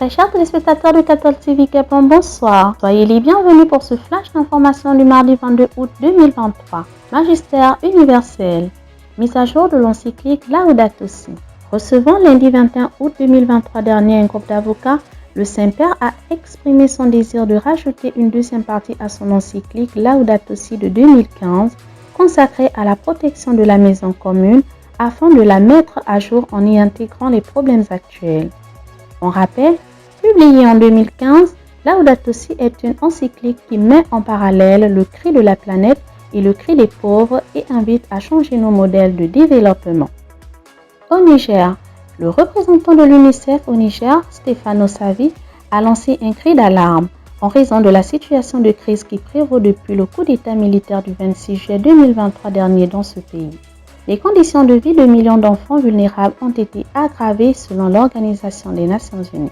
Très chers téléspectateurs de 14 TV Gabon, bonsoir. Soyez les bienvenus pour ce flash d'information du mardi 22 août 2023. Magistère universel. Mise à jour de l'encyclique Laudato Si. Recevant lundi 21 août 2023 dernier un groupe d'avocats, le Saint-Père a exprimé son désir de rajouter une deuxième partie à son encyclique Laudato Si de 2015, consacrée à la protection de la maison commune, afin de la mettre à jour en y intégrant les problèmes actuels. On rappelle, publié en 2015, Laudato Si est une encyclique qui met en parallèle le cri de la planète et le cri des pauvres et invite à changer nos modèles de développement. Au Niger, le représentant de l'UNICEF au Niger, Stefano Savi, a lancé un cri d'alarme en raison de la situation de crise qui prévaut depuis le coup d'État militaire du 26 juillet 2023 dernier dans ce pays. Les conditions de vie de millions d'enfants vulnérables ont été aggravées selon l'Organisation des Nations Unies.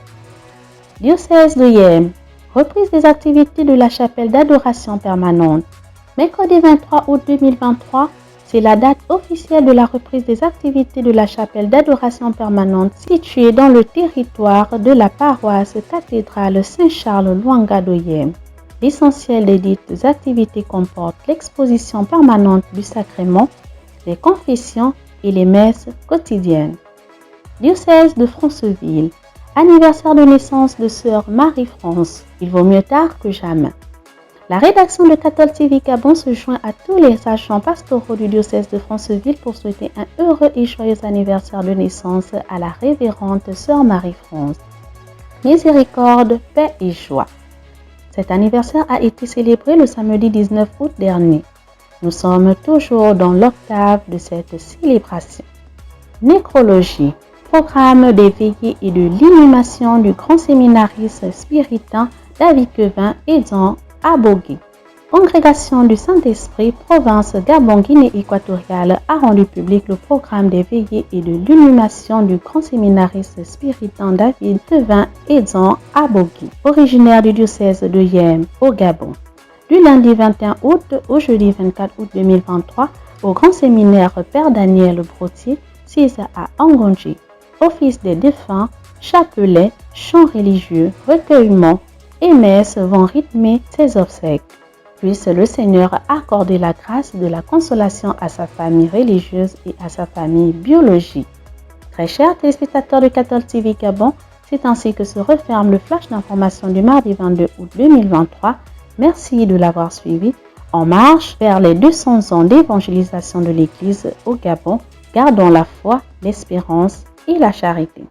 Diocèse de Yem, reprise des activités de la chapelle d'adoration permanente. Mercredi 23 août 2023, c'est la date officielle de la reprise des activités de la chapelle d'adoration permanente située dans le territoire de la paroisse cathédrale Saint-Charles Luanga de Yem. L'essentiel des dites activités comporte l'exposition permanente du sacrement, les confessions et les messes quotidiennes. Diocèse de Franceville, anniversaire de naissance de sœur Marie-France. Il vaut mieux tard que jamais. La rédaction de 14 TV Gabon se joint à tous les agents pastoraux du diocèse de Franceville pour souhaiter un heureux et joyeux anniversaire de naissance à la révérende sœur Marie-France. Miséricorde, paix et joie. Cet anniversaire a été célébré le samedi 19 août dernier. Nous sommes toujours dans l'octave de cette célébration. Nécrologie, programme des veillées et de l'inhumation du grand séminariste spiritain David Quevin aidant à Bogué. Congrégation du Saint-Esprit, province Gabon-Guinée équatoriale a rendu public le programme des veillées et de l'inhumation du grand séminariste spiritain David Quevin aidant à Bogué, originaire du diocèse de Yem au Gabon. Du lundi 21 août au jeudi 24 août 2023 au grand séminaire Père Daniel Brotier, 6 à Angonji. Office des défunts, chapelet, chants religieux, recueillement et messes vont rythmer ses obsèques. Puisse le Seigneur accorder la grâce de la consolation à sa famille religieuse et à sa famille biologique. Très chers téléspectateurs de 14 TV Gabon, c'est ainsi que se referme le flash d'information du mardi 22 août 2023. Merci de l'avoir suivi. En marche vers les 200 ans d'évangélisation de l'Église au Gabon, gardons la foi, l'espérance et la charité.